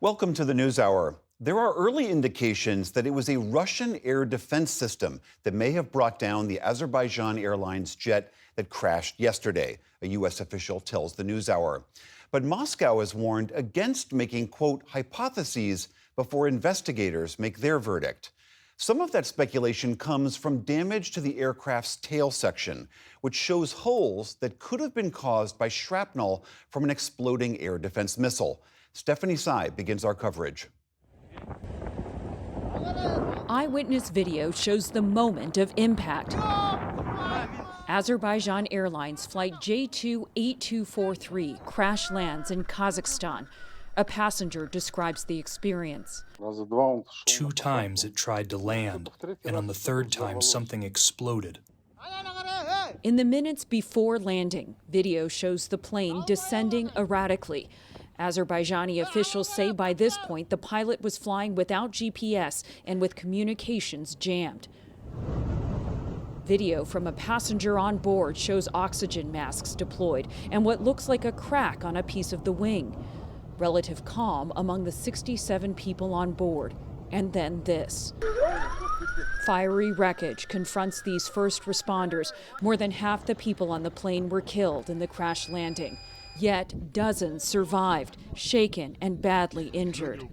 Welcome to the NewsHour. There are early indications that it was a Russian air defense system that may have brought down the Azerbaijan Airlines jet that crashed yesterday, a U.S. official tells the NewsHour. But Moscow has warned against making, quote, hypotheses before investigators make their verdict. Some of that speculation comes from damage to the aircraft's tail section, which shows holes that could have been caused by shrapnel from an exploding air defense missile. Stephanie Tsai begins our coverage. Eyewitness video shows the moment of impact. Azerbaijan Airlines Flight J28243 crash lands in Kazakhstan. A passenger describes the experience. 2 times it tried to land, and on the 3rd time something exploded. In the minutes before landing, video shows the plane descending erratically. Azerbaijani officials say by this point the pilot was flying without GPS and with communications jammed. Video from a passenger on board shows oxygen masks deployed and what looks like a crack on a piece of the wing. Relative calm among the 67 people on board. And then this. Fiery wreckage confronts these first responders. More than half the people on the plane were killed in the crash landing. Yet dozens survived, shaken and badly injured.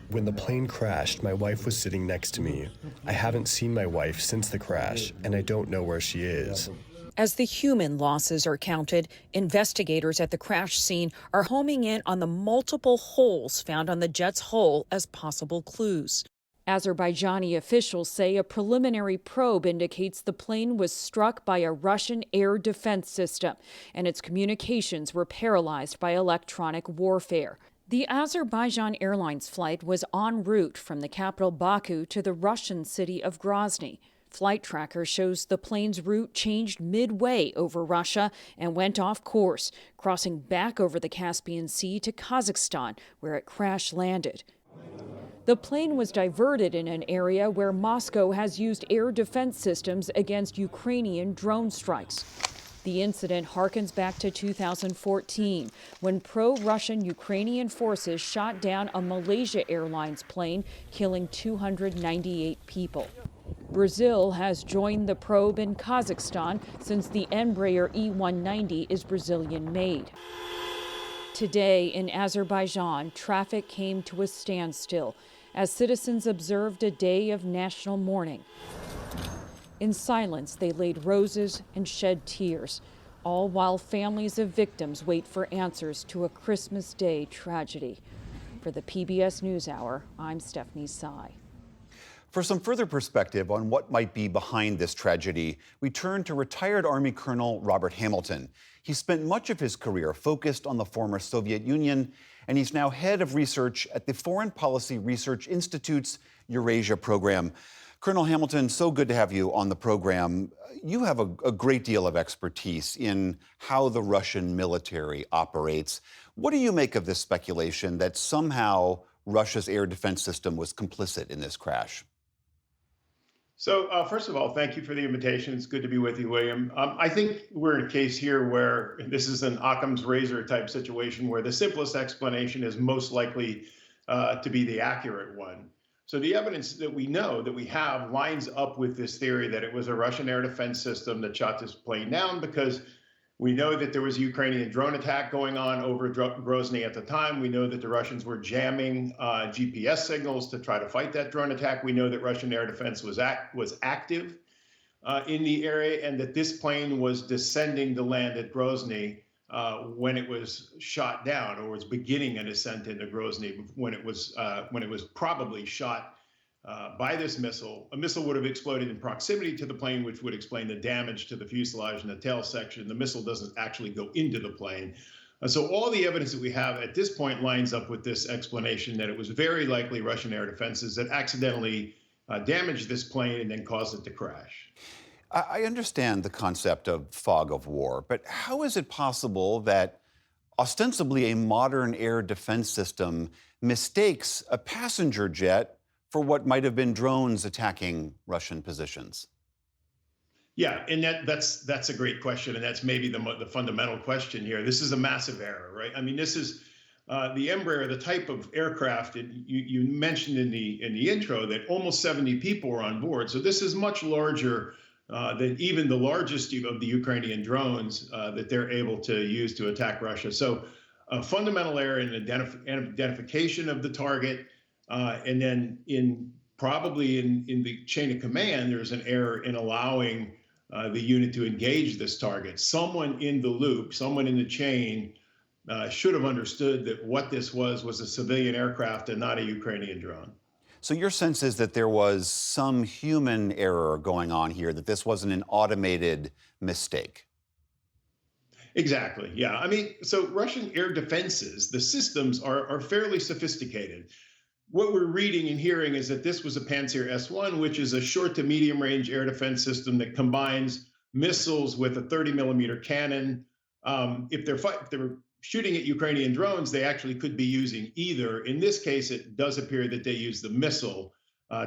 When the plane crashed, my wife was sitting next to me. I haven't seen my wife since the crash, and I don't know where she is. As the human losses are counted, investigators at the crash scene are homing in on the multiple holes found on the jet's hull as possible clues. Azerbaijani officials say a preliminary probe indicates the plane was struck by a Russian air defense system, and its communications were paralyzed by electronic warfare. The Azerbaijan Airlines flight was en route from the capital Baku to the Russian city of Grozny. Flight tracker shows the plane's route changed midway over Russia and went off course, crossing back over the Caspian Sea to Kazakhstan, where it crash landed. The plane was diverted in an area where Moscow has used air defense systems against Ukrainian drone strikes. The incident harkens back to 2014, when pro-Russian Ukrainian forces shot down a Malaysia Airlines plane, killing 298 people. Brazil has joined the probe in Kazakhstan since the Embraer E190 is Brazilian-made. Today in Azerbaijan, traffic came to a standstill as citizens observed a day of national mourning. In silence, they laid roses and shed tears, all while families of victims wait for answers to a Christmas Day tragedy. For the PBS NewsHour, I'm Stephanie Tsai. For some further perspective on what might be behind this tragedy, we turn to retired Army Colonel Robert Hamilton. He spent much of his career focused on the former Soviet Union, and he's now head of research at the Foreign Policy Research Institute's Eurasia program. Colonel Hamilton, so good to have you on the program. You have a great deal of expertise in how the Russian military operates. What do you make of this speculation that somehow Russia's air defense system was complicit in this crash? So first of all, thank you for the invitation. It's good to be with you, William. I think we're in a case here where this is an Occam's razor type situation where the simplest explanation is most likely to be the accurate one. So the evidence that we know that we have lines up with this theory that it was a Russian air defense system that shot this plane down, because we know that there was a Ukrainian drone attack going on over Grozny at the time. We know that the Russians were jamming GPS signals to try to fight that drone attack. We know that Russian air defense was active in the area, and that this plane was descending to land at Grozny when it was shot down, or was beginning a descent into Grozny when it was probably shot by this missile. A missile would have exploded in proximity to the plane, which would explain the damage to the fuselage and the tail section. The missile doesn't actually go into the plane. So all the evidence that we have at this point lines up with this explanation that it was very likely Russian air defenses that accidentally damaged this plane and then caused it to crash. I understand the concept of fog of war, but how is it possible that ostensibly a modern air defense system mistakes a passenger jet for what might have been drones attacking Russian positions? Yeah, and that's a great question, and that's maybe the fundamental question here. This is a massive error, right? I mean, this is the Embraer, the type of aircraft, you mentioned in the intro that almost 70 people were on board. So this is much larger than even the largest of the Ukrainian drones that they're able to use to attack Russia. So a fundamental error in identification of the target, and then probably in the chain of command, there's an error in allowing the unit to engage this target. Someone in the loop, someone in the chain should have understood that what this was a civilian aircraft and not a Ukrainian drone. So your sense is that there was some human error going on here, that this wasn't an automated mistake? Exactly. Yeah. I mean, so Russian air defenses, the systems are fairly sophisticated. What we're reading and hearing is that this was a Pantsir S-1, which is a short to medium range air defense system that combines missiles with a 30-millimeter cannon. If they're shooting at Ukrainian drones, they actually could be using either. In this case, it does appear that they use the missile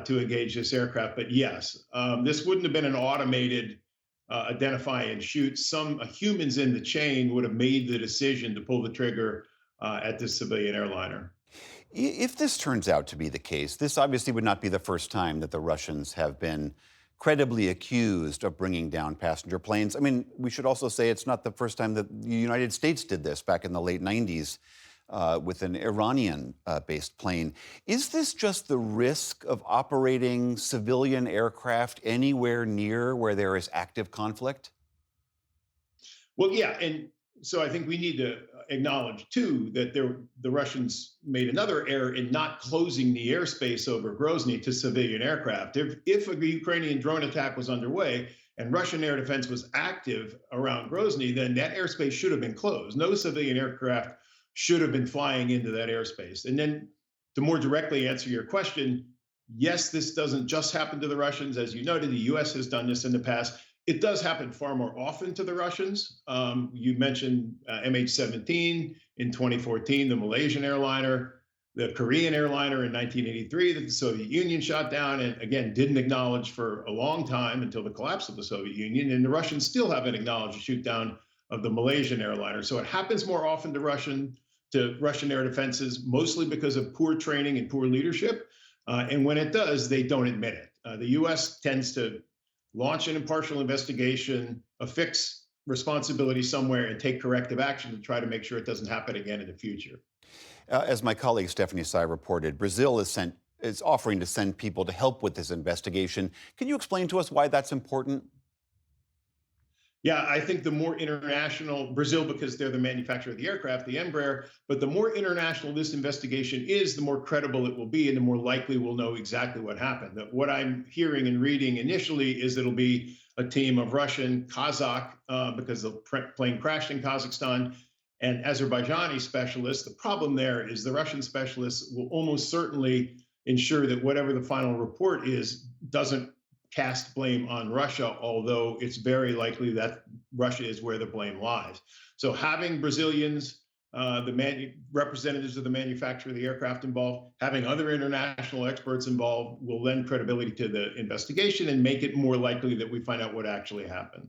to engage this aircraft. But yes, this wouldn't have been an automated identify and shoot. Some humans in the chain would have made the decision to pull the trigger at this civilian airliner. If this turns out to be the case, this obviously would not be the first time that the Russians have been credibly accused of bringing down passenger planes. I mean, we should also say it's not the first time that the United States did this back in the late 90s with an Iranian-based plane. Is this just the risk of operating civilian aircraft anywhere near where there is active conflict? Well, yeah, and so I think we need to acknowledge, too, that the Russians made another error in not closing the airspace over Grozny to civilian aircraft. If a Ukrainian drone attack was underway and Russian air defense was active around Grozny, then that airspace should have been closed. No civilian aircraft should have been flying into that airspace. And then to more directly answer your question, yes, this doesn't just happen to the Russians. As you noted, the U.S. has done this in the past. It does happen far more often to the Russians. You mentioned MH17 in 2014, the Malaysian airliner, the Korean airliner in 1983 that the Soviet Union shot down, and again, didn't acknowledge for a long time until the collapse of the Soviet Union. And the Russians still haven't acknowledged the shoot down of the Malaysian airliner. So it happens more often to Russian air defenses, mostly because of poor training and poor leadership. And when it does, they don't admit it. The U.S. tends to launch an impartial investigation, affix responsibility somewhere, and take corrective action to try to make sure it doesn't happen again in the future. As my colleague Stephanie Tsai reported, Brazil is offering to send people to help with this investigation. Can you explain to us why that's important? Yeah, I think the more international, Brazil, because they're the manufacturer of the aircraft, the Embraer, but the more international this investigation is, the more credible it will be and the more likely we'll know exactly what happened. What I'm hearing and reading initially is it'll be a team of Russian, Kazakh, because the plane crashed in Kazakhstan, and Azerbaijani specialists. The problem there is the Russian specialists will almost certainly ensure that whatever the final report is doesn't cast blame on Russia, although it's very likely that Russia is where the blame lies. So having Brazilians, representatives of the manufacturer of the aircraft involved, having other international experts involved will lend credibility to the investigation and make it more likely that we find out what actually happened.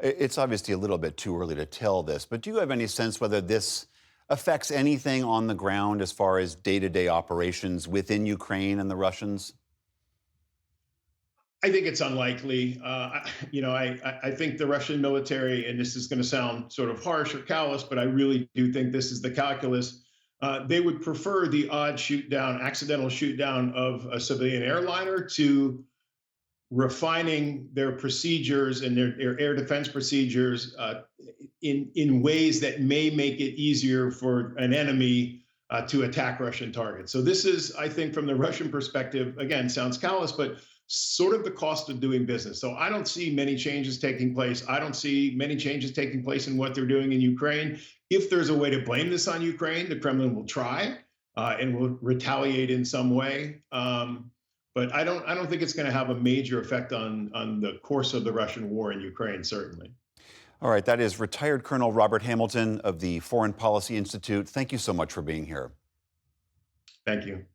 It's obviously a little bit too early to tell this, but do you have any sense whether this affects anything on the ground as far as day-to-day operations within Ukraine and the Russians? I think it's unlikely. I think the Russian military, and this is going to sound sort of harsh or callous, but I really do think this is the calculus. They would prefer the odd accidental shoot down of a civilian airliner to refining their procedures and their air defense procedures in ways that may make it easier for an enemy to attack Russian targets. So this is, I think, from the Russian perspective, again, sounds callous, but sort of the cost of doing business. So I don't see many changes taking place. I don't see many changes taking place in what they're doing in Ukraine. If there's a way to blame this on Ukraine, the Kremlin will try and will retaliate in some way. But I don't think it's going to have a major effect on the course of the Russian war in Ukraine, certainly. All right, that is retired Colonel Robert Hamilton of the Foreign Policy Institute. Thank you so much for being here. Thank you.